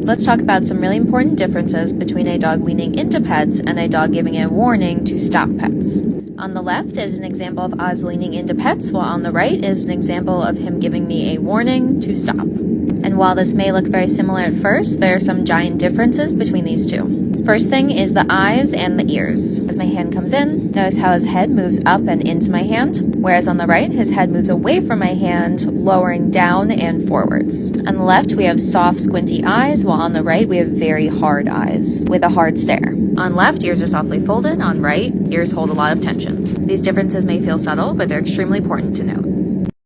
Let's talk about some really important differences between a dog leaning into pets and a dog giving a warning to stop pets. On the left is an example of Oz leaning into pets, while on the right is an example of him giving me a warning to stop. And while this may look very similar at first, there are some giant differences between these two. First thing is the eyes and the ears. As my hand comes in, notice how his head moves up and into my hand, whereas on the right, his head moves away from my hand, lowering down and forwards. On the left, we have soft, squinty eyes, while on the right, we have very hard eyes with a hard stare. On left, ears are softly folded. On right, ears hold a lot of tension. These differences may feel subtle, but they're extremely important to note.